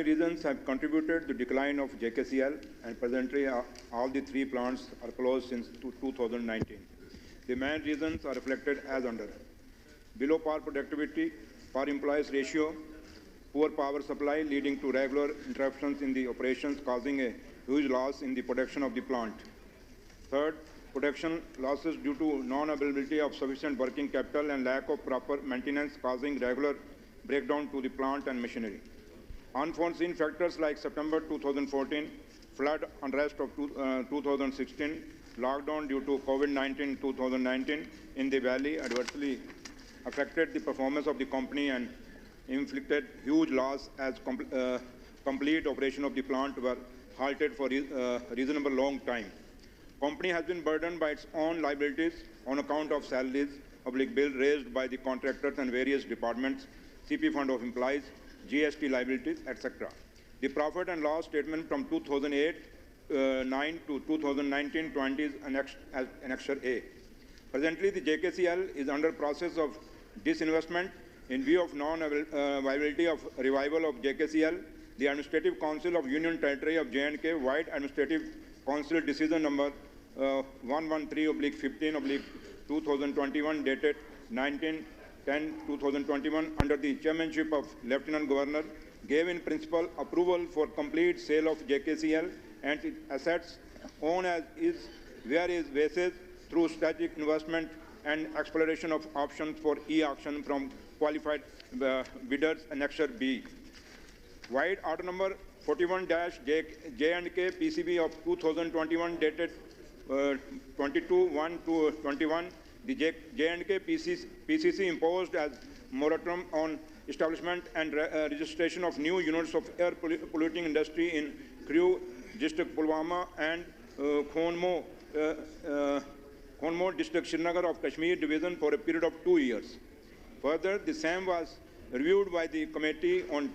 Reasons have contributed to the decline of JKCL, and presently all the three plants are closed since 2019. The main reasons are reflected as under: below par productivity, per employees ratio, poor power supply leading to regular interruptions in the operations causing a huge loss in the production of the plant. Third, production losses due to non-availability of sufficient working capital and lack of proper maintenance causing regular breakdown to the plant and machinery. Unforeseen factors like September 2014, flood unrest of 2016, lockdown due to COVID-19 2019 in the valley adversely affected the performance of the company and inflicted huge loss as complete operation of the plant were halted for a reasonable long time. Company has been burdened by its own liabilities on account of salaries, public bill raised by the contractors and various departments, CP fund of employees, GST liabilities, etc. The profit and loss statement from 2008-9 to 2019-20 is annexed as Annexure A. Presently, the JKCL is under process of disinvestment. In view of non-viability of revival of JKCL, the Administrative Council of Union Territory of J&K, Wide Administrative Council Decision Number 113/15/2021, dated 19/10/2021, under the chairmanship of Lieutenant Governor, gave in principle approval for complete sale of JKCL and its assets owned as is, where is basis through strategic investment and exploration of options for e-auction from qualified bidders, Annexure B. Wide Order Number 41-J&K PCB of 2021, dated 22/1/21, the J&K PCC imposed as moratorium on establishment and registration of new units of air polluting industry in Crew, District Pulwama, and Khonmo District, Srinagar of Kashmir Division for a period of 2 years. Further, the same was reviewed by the committee on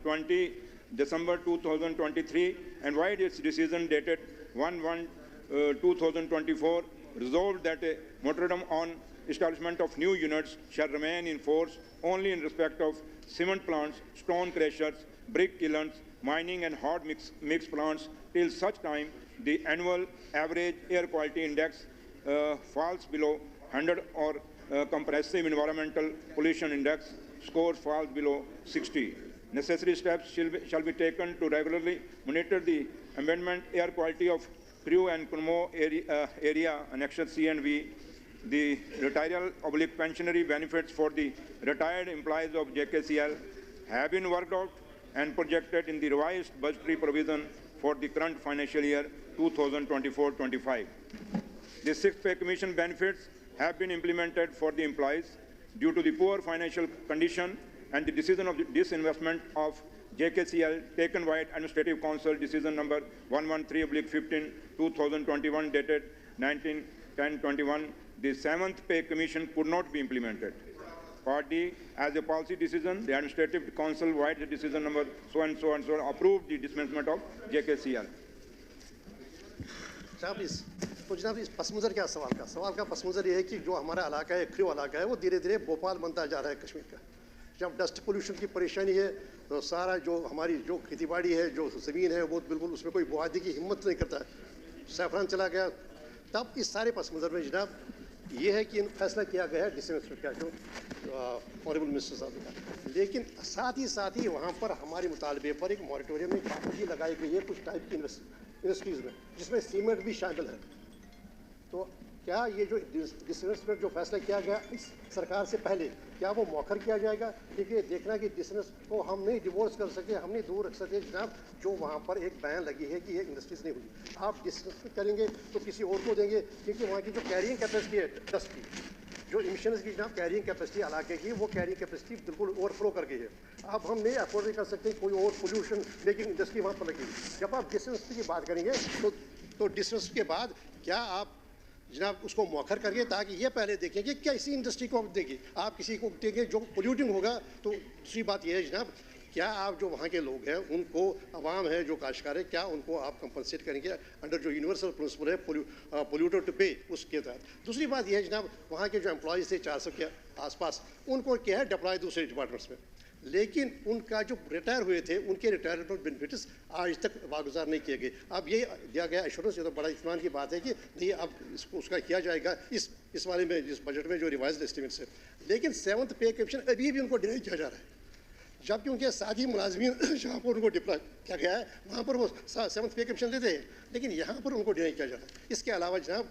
20 December 2023, and by its decision dated 1/1/2024, resolved that a moratorium on establishment of new units shall remain in force only in respect of cement plants, stone crushers, brick kilns, mining and hot mix plants till such time the annual average air quality index falls below 100 or compressive environmental pollution index scores falls below 60. Necessary steps shall be taken to regularly monitor the amendment air quality of Crew and Khonmo area, Annexure C and V. The retiral/pensionary benefits for the retired employees of JKCL have been worked out and projected in the revised budgetary provision for the current financial year 2024-25. The 6th Pay Commission benefits have been implemented for the employees due to the poor financial condition and the decision of disinvestment of JKCL taken by Administrative Council Decision Number 113/15/2021, dated 19/10/21. The 7th Pay Commission could not be implemented. Part D, as a policy decision, the Administrative Council, wide decision number so and so, approved the dismissment of JKCL. तो जनाब इस पसमंजर क्या सवाल का पसमंजर ये है कि जो हमारा इलाका है, क्रू इलाका है, वो धीरे धीरे भोपाल बनता जा रहा है कश्मीर का। जब डस्ट पोल्यूशन की परेशानी है तो सारा जो हमारी जो खेतीबाड़ी है, जो ज़मीन है, वो बिल्कुल उसमें कोई बुआदी की हिम्मत नहीं करता है। सैफरान चला गया। तब इस सारे पसमंजर में जनाब ये है कि फैसला किया गया है डिसइन्वेस्टमेंट का, जो ऑनरेबल मिनिस्टर साहब का। लेकिन साथ ही वहाँ पर हमारे मुतालबे पर एक मॉरिटोरियम में पाबंदी लगाई गई है कुछ टाइप की इंडस्ट्रीज़ में, जिसमें सीमेंट भी शामिल है। तो क्या ये जो डिसइन्वेस्टमेंट जो फैसला किया गया इस सरकार से पहले, क्या वो मौखर किया जाएगा? क्योंकि देखना कि डिसइन्वेस्टमेंट को हम नहीं डिवोर्स कर सके, हम नहीं दूर रख सके जनाब, जो वहाँ पर एक बैन लगी है कि ये इंडस्ट्रीज नहीं होगी। आप डिसइन्वेस्टमेंट करेंगे तो किसी और को देंगे, क्योंकि वहाँ की जो कैरिंग कैपेसिटी है डस्ट की, जो इमिशंस की जनाब कैरिंग कैपेसिटी इलाके की, वो कैरिंग कैपेसिटी बिल्कुल ओवरफ्लो कर गई है। अब हम नहीं अफोर्ड नहीं कर सकते कोई और पोल्यूशन मेकिंग इंडस्ट्री वहाँ पर लगेगी। जब आप डिसइन्वेस्टमेंट की बात करेंगे तो डिसइन्वेस्टमेंट के बाद क्या आप जनाब उसको मौखर करिए, ताकि ये पहले देखें कि क्या इसी इंडस्ट्री को आप देंगे, आप किसी को देंगे जो पोल्यूटिंग होगा। तो दूसरी बात यह है जनाब, क्या आप जो वहाँ के लोग हैं उनको, आवाम है जो काश्तकार है, क्या उनको आप कंपनसेट करेंगे अंडर जो यूनिवर्सल प्रिंसिपल है पोल्यूटर टू पे, उसके तहत। दूसरी बात यह है जनाब, वहाँ के जो एम्प्लॉयज़ थे 400 के आसपास, उनको क्या है डिप्लॉय दूसरे डिपार्टमेंट्स में। लेकिन उनका जो रिटायर हुए थे उनके रिटायरमेंट बेनिफिट्स आज तक वागुजार नहीं किए गए। अब ये दिया गया एश्योरेंस, ये तो बड़ा इत्मीनान की बात है कि नहीं अब इसको उसका किया जाएगा इस वाले में, इस बजट में जो रिवाइज्ड एस्टिमेट्स है। लेकिन 7th पे कमीशन अभी भी उनको डिनाई किया जा रहा है, जबकि उनके साथी मुलाजमीन जहाँ पर उनको डिप्लॉय किया गया है वहाँ पर वो 7th पे कमीशन देते हैं, लेकिन यहाँ पर उनको डिनाई किया जा रहा है। इसके अलावा जनाब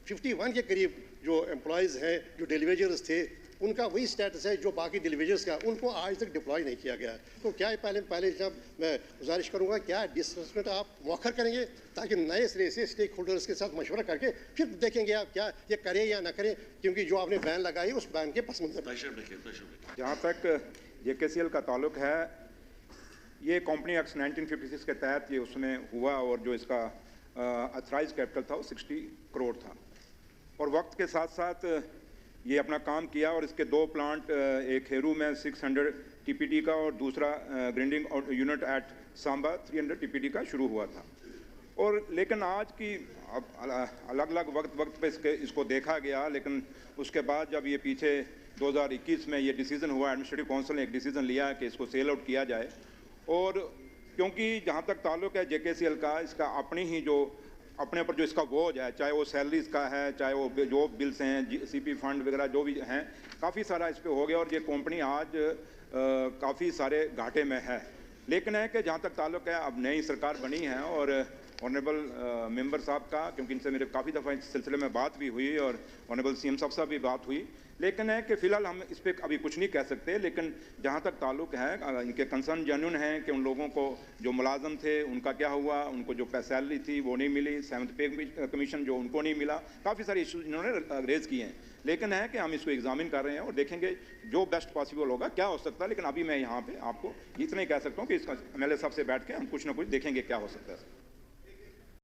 51 के करीब जो एम्प्लॉयज़ हैं, जो डिलीवेजर्स थे, उनका वही स्टेटस है जो बाकी डिलीवेजर्स का, उनको आज तक डिप्लॉय नहीं किया गया है। तो क्या है, पहले जब मैं गुजारिश करूँगा क्या डिसबर्समेंट आप मौखर करेंगे ताकि नए सिरे से स्टेक होल्डर्स के साथ मशवरा करके फिर देखेंगे आप क्या ये करें या ना करें, क्योंकि जो आपने बैन लगाई उस बैन के पस मंजर। जहाँ तक JKCL का ताल्लुक है, ये कंपनी एक्ट 1956 के तहत ये उसमें हुआ और जो इसका अथराइज कैपिटल था वो 60 करोड़ था और वक्त के साथ साथ ये अपना काम किया और इसके 2 प्लांट, एक हेरू में 600 TPD का और दूसरा grinding unit at Samba 300 TPD का शुरू हुआ था। और लेकिन आज की अब अलग अलग वक्त पे इसको देखा गया, लेकिन उसके बाद जब ये पीछे 2021 में ये डिसीज़न हुआ, एडमिनिस्ट्रेटिव काउंसिल ने एक डिसीज़न लिया कि इसको सेल आउट किया जाए। और क्योंकि जहाँ तक ताल्लुक है JKCL का, इसका अपने पर जो इसका बोझ है, चाहे वो सैलरीज का है, चाहे वो जो बिल्स हैं, CP फंड वगैरह जो भी हैं, काफ़ी सारा इस पर हो गया और ये कंपनी आज काफ़ी सारे घाटे में है। लेकिन है कि जहाँ तक ताल्लुक है, अब नई सरकार बनी है और ऑनरेबल मेंबर साहब का, क्योंकि इनसे मेरे काफ़ी दफ़ा इस सिलसिले में बात भी हुई और ऑनरेबल CM साहब से भी बात हुई, लेकिन है कि फ़िलहाल हम इस पर अभी कुछ नहीं कह सकते। लेकिन जहाँ तक ताल्लुक है, इनके कंसर्न जेन्युइन हैं कि उन लोगों को जो मुलाजम थे उनका क्या हुआ, उनको जो सैलरी थी वो नहीं मिली, 7th पे कमीशन जो उनको नहीं मिला, काफ़ी सारे इशूज़ इन्होंने रेज़ किए हैं। लेकिन है कि हम इसको एग्जामिन कर रहे हैं और देखेंगे जो बेस्ट पॉसिबल होगा क्या हो सकता है। लेकिन अभी मैं यहाँ पे आपको इतना ही कह सकता हूँ कि इसका MLA साहब से बैठ के हम कुछ ना कुछ देखेंगे क्या हो सकता है।